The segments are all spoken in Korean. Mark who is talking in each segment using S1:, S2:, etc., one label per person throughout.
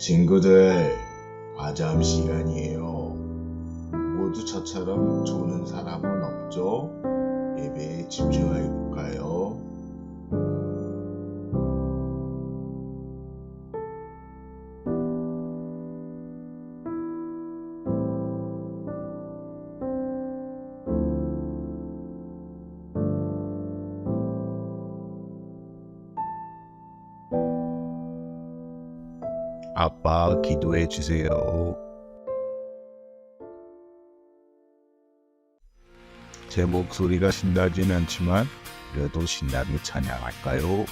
S1: 친구들, 과잠 시간이에요. 모두 저처럼 조는 사람은 없죠? 예배에 집중해 볼까요? 아빠, 기도해 주세요. 제 목소리가 신나진 않지만 그래도 신나게 찬양할까요?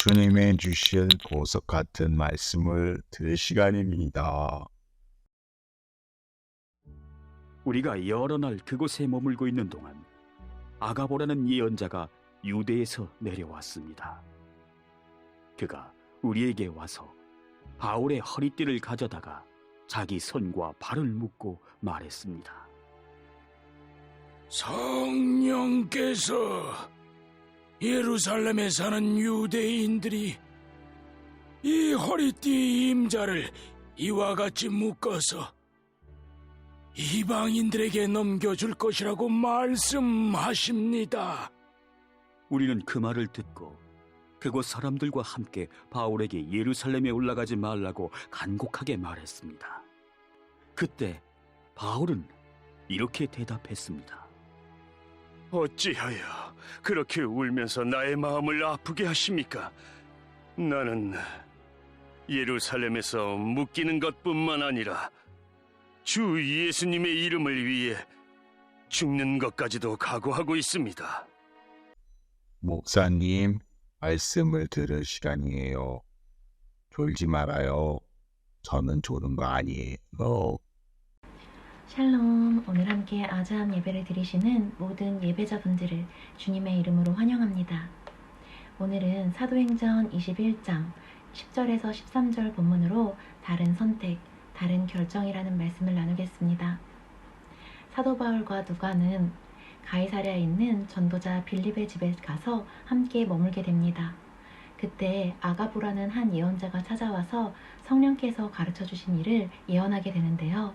S1: 주님의 주신 보석 같은 말씀을 들을 시간입니다.
S2: 우리가 여러 날 그곳에 머물고 있는 동안 아가보라는 예언자가 유대에서 내려왔습니다. 그가 우리에게 와서 바울의 허리띠를 가져다가 자기 손과 발을 묶고 말했습니다.
S3: 성령께서 예루살렘에 사는 유대인들이 이 허리띠 임자를 이와 같이 묶어서 이방인들에게 넘겨줄 것이라고 말씀하십니다.
S2: 우리는 그 말을 듣고 그곳 사람들과 함께 바울에게 예루살렘에 올라가지 말라고 간곡하게 말했습니다. 그때 바울은 이렇게 대답했습니다.
S4: 어찌하여 그렇게 울면서 나의 마음을 아프게 하십니까? 나는 예루살렘에서 묶이는 것뿐만 아니라 주 예수님의 이름을 위해 죽는 것까지도 각오하고 있습니다.
S1: 목사님, 말씀을 들을 시간이에요. 졸지 말아요. 저는 조는 거 아니에요.
S5: 샬롬, 오늘 함께 아자함 예배를 드리시는 모든 예배자분들을 주님의 이름으로 환영합니다. 오늘은 사도행전 21장 10절에서 13절 본문으로 다른 선택, 다른 결정이라는 말씀을 나누겠습니다. 사도 바울과 누가는 가이사랴에 있는 전도자 빌립의 집에 가서 함께 머물게 됩니다. 그때 아가보라는 한 예언자가 찾아와서 성령께서 가르쳐 주신 일을 예언하게 되는데요.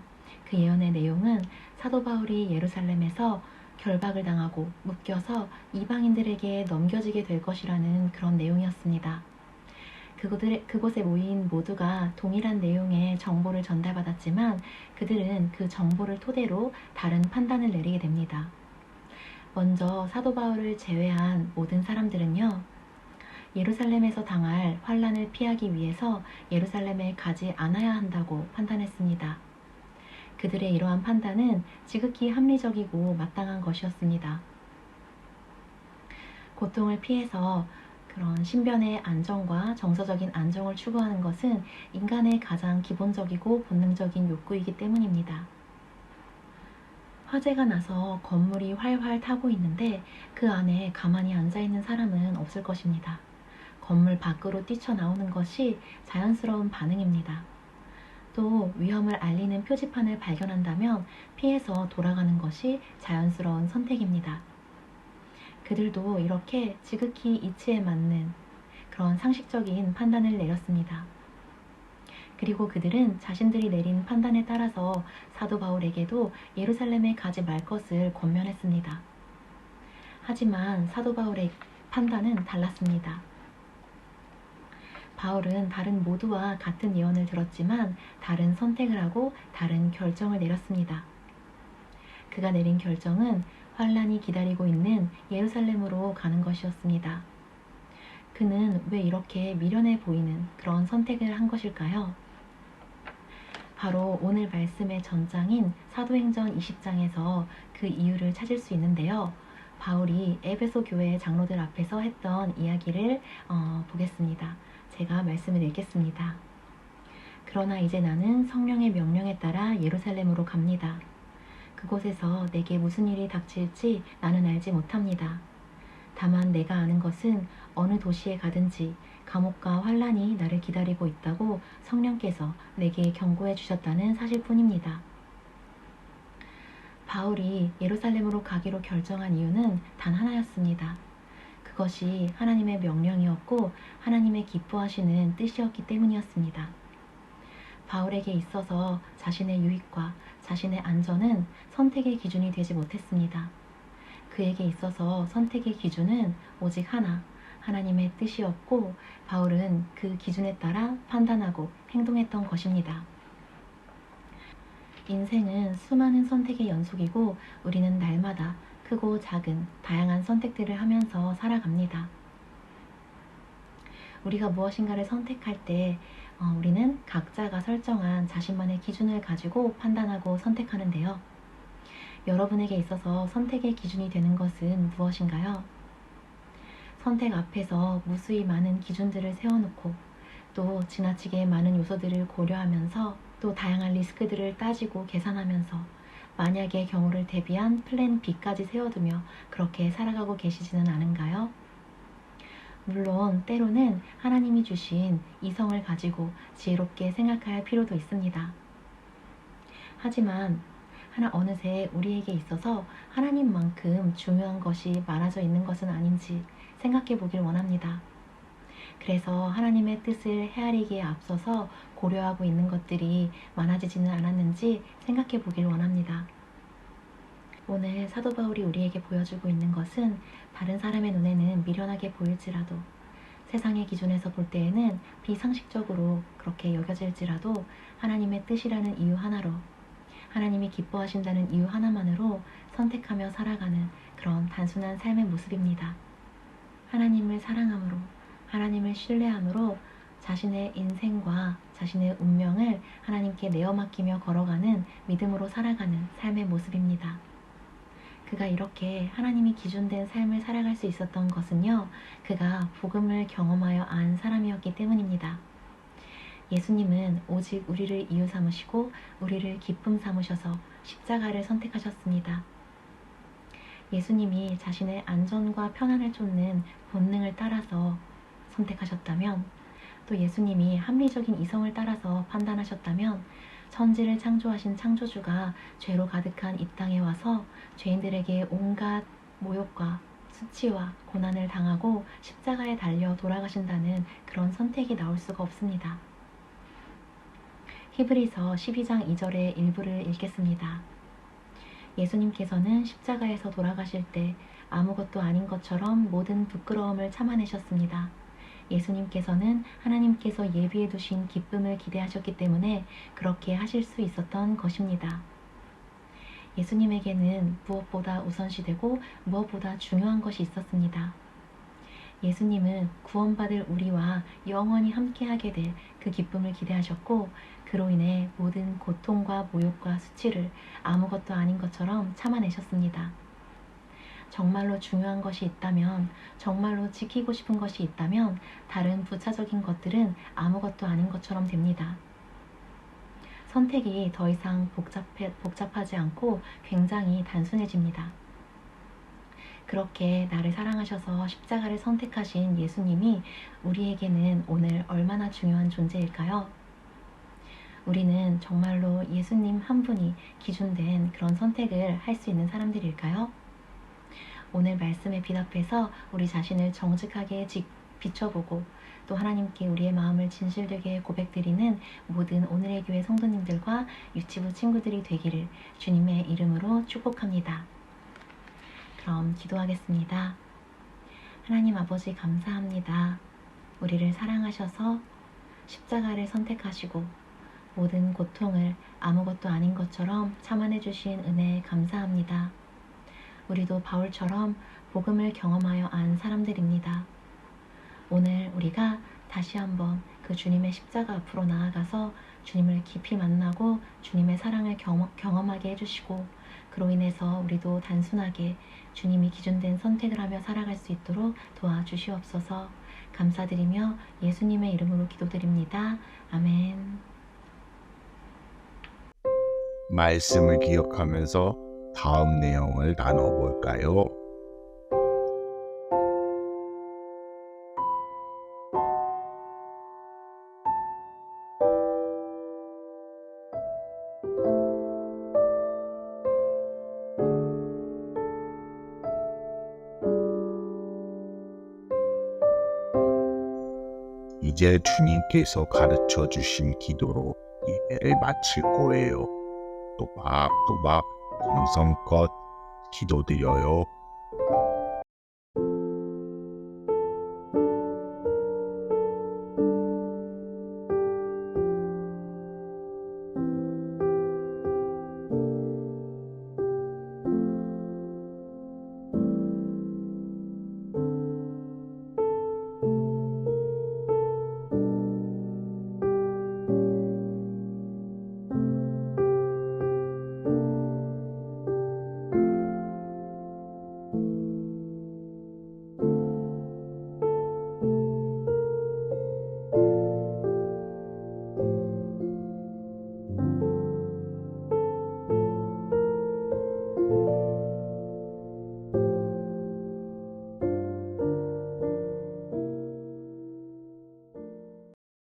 S5: 그 예언의 내용은 사도 바울이 예루살렘에서 결박을 당하고 묶여서 이방인들에게 넘겨지게 될 것이라는 그런 내용이었습니다. 그곳에 모인 모두가 동일한 내용의 정보를 전달받았지만 그들은 그 정보를 토대로 다른 판단을 내리게 됩니다. 먼저 사도 바울을 제외한 모든 사람들은요, 예루살렘에서 당할 환란을 피하기 위해서 예루살렘에 가지 않아야 한다고 판단했습니다. 그들의 이러한 판단은 지극히 합리적이고 마땅한 것이었습니다. 고통을 피해서 그런 신변의 안정과 정서적인 안정을 추구하는 것은 인간의 가장 기본적이고 본능적인 욕구이기 때문입니다. 화재가 나서 건물이 활활 타고 있는데 그 안에 가만히 앉아있는 사람은 없을 것입니다. 건물 밖으로 뛰쳐나오는 것이 자연스러운 반응입니다. 또 위험을 알리는 표지판을 발견한다면 피해서 돌아가는 것이 자연스러운 선택입니다. 그들도 이렇게 지극히 이치에 맞는 그런 상식적인 판단을 내렸습니다. 그리고 그들은 자신들이 내린 판단에 따라서 사도 바울에게도 예루살렘에 가지 말 것을 권면했습니다. 하지만 사도 바울의 판단은 달랐습니다. 바울은 다른 모두와 같은 예언을 들었지만 다른 선택을 하고 다른 결정을 내렸습니다. 그가 내린 결정은 환란이 기다리고 있는 예루살렘으로 가는 것이었습니다. 그는 왜 이렇게 미련해 보이는 그런 선택을 한 것일까요? 바로 오늘 말씀의 전장인 사도행전 20장에서 그 이유를 찾을 수 있는데요. 바울이 에베소 교회 장로들 앞에서 했던 이야기를 보겠습니다. 제가 말씀을 읽겠습니다. 그러나 이제 나는 성령의 명령에 따라 예루살렘으로 갑니다. 그곳에서 내게 무슨 일이 닥칠지 나는 알지 못합니다. 다만 내가 아는 것은 어느 도시에 가든지 감옥과 환란이 나를 기다리고 있다고 성령께서 내게 경고해 주셨다는 사실뿐입니다. 바울이 예루살렘으로 가기로 결정한 이유는 단 하나였습니다. 그것이 하나님의 명령이었고 하나님의 기뻐하시는 뜻이었기 때문이었습니다. 바울에게 있어서 자신의 유익과 자신의 안전은 선택의 기준이 되지 못했습니다. 그에게 있어서 선택의 기준은 오직 하나, 하나님의 뜻이었고 바울은 그 기준에 따라 판단하고 행동했던 것입니다. 인생은 수많은 선택의 연속이고 우리는 날마다 크고 작은 다양한 선택들을 하면서 살아갑니다. 우리가 무엇인가를 선택할 때 우리는 각자가 설정한 자신만의 기준을 가지고 판단하고 선택하는데요. 여러분에게 있어서 선택의 기준이 되는 것은 무엇인가요? 선택 앞에서 무수히 많은 기준들을 세워놓고 또 지나치게 많은 요소들을 고려하면서 또 다양한 리스크들을 따지고 계산하면서 만약의 경우를 대비한 플랜 B까지 세워두며 그렇게 살아가고 계시지는 않은가요? 물론 때로는 하나님이 주신 이성을 가지고 지혜롭게 생각할 필요도 있습니다. 하지만 어느새 우리에게 있어서 하나님만큼 중요한 것이 많아져 있는 것은 아닌지 생각해 보길 원합니다. 그래서 하나님의 뜻을 헤아리기에 앞서서 고려하고 있는 것들이 많아지지는 않았는지 생각해 보길 원합니다. 오늘 사도 바울이 우리에게 보여주고 있는 것은 다른 사람의 눈에는 미련하게 보일지라도 세상의 기준에서 볼 때에는 비상식적으로 그렇게 여겨질지라도 하나님의 뜻이라는 이유 하나로, 하나님이 기뻐하신다는 이유 하나만으로 선택하며 살아가는 그런 단순한 삶의 모습입니다. 하나님을 사랑함으로, 하나님을 신뢰함으로 자신의 인생과 자신의 운명을 하나님께 내어 맡기며 걸어가는 믿음으로 살아가는 삶의 모습입니다. 그가 이렇게 하나님이 기준된 삶을 살아갈 수 있었던 것은요, 그가 복음을 경험하여 안 사람이었기 때문입니다. 예수님은 오직 우리를 이유 삼으시고 우리를 기쁨 삼으셔서 십자가를 선택하셨습니다. 예수님이 자신의 안전과 편안을 쫓는 본능을 따라서 선택하셨다면, 또 예수님이 합리적인 이성을 따라서 판단하셨다면, 천지를 창조하신 창조주가 죄로 가득한 이 땅에 와서 죄인들에게 온갖 모욕과 수치와 고난을 당하고 십자가에 달려 돌아가신다는 그런 선택이 나올 수가 없습니다. 히브리서 12장 2절의 일부를 읽겠습니다. 예수님께서는 십자가에서 돌아가실 때 아무것도 아닌 것처럼 모든 부끄러움을 참아내셨습니다. 예수님께서는 하나님께서 예비해 두신 기쁨을 기대하셨기 때문에 그렇게 하실 수 있었던 것입니다. 예수님에게는 무엇보다 우선시되고 무엇보다 중요한 것이 있었습니다. 예수님은 구원받을 우리와 영원히 함께하게 될 그 기쁨을 기대하셨고, 그로 인해 모든 고통과 모욕과 수치를 아무것도 아닌 것처럼 참아내셨습니다. 정말로 중요한 것이 있다면, 정말로 지키고 싶은 것이 있다면 다른 부차적인 것들은 아무것도 아닌 것처럼 됩니다. 선택이 더 이상 복잡하지 않고 굉장히 단순해집니다. 그렇게 나를 사랑하셔서 십자가를 선택하신 예수님이 우리에게는 오늘 얼마나 중요한 존재일까요? 우리는 정말로 예수님 한 분이 기준된 그런 선택을 할 수 있는 사람들일까요? 오늘 말씀에 비답해서 우리 자신을 정직하게 비춰보고 또 하나님께 우리의 마음을 진실되게 고백드리는 모든 오늘의 교회 성도님들과 유치부 친구들이 되기를 주님의 이름으로 축복합니다. 그럼 기도하겠습니다. 하나님 아버지 감사합니다. 우리를 사랑하셔서 십자가를 선택하시고 모든 고통을 아무것도 아닌 것처럼 참아내 주신 은혜에 감사합니다. 우리도 바울처럼 복음을 경험하여 안 사람들입니다. 오늘 우리가 다시 한번 그 주님의 십자가 앞으로 나아가서 주님을 깊이 만나고 주님의 사랑을 경험하게 해주시고, 그로 인해서 우리도 단순하게 주님이 기준된 선택을 하며 살아갈 수 있도록 도와주시옵소서. 감사드리며 예수님의 이름으로 기도드립니다. 아멘.
S1: 말씀을 기억하면서 다음 내용을 나눠볼까요? 이제 주님께서 가르쳐 주신 기도로 예배를 마칠 거예요. 또박또박 정성껏 기도드려요.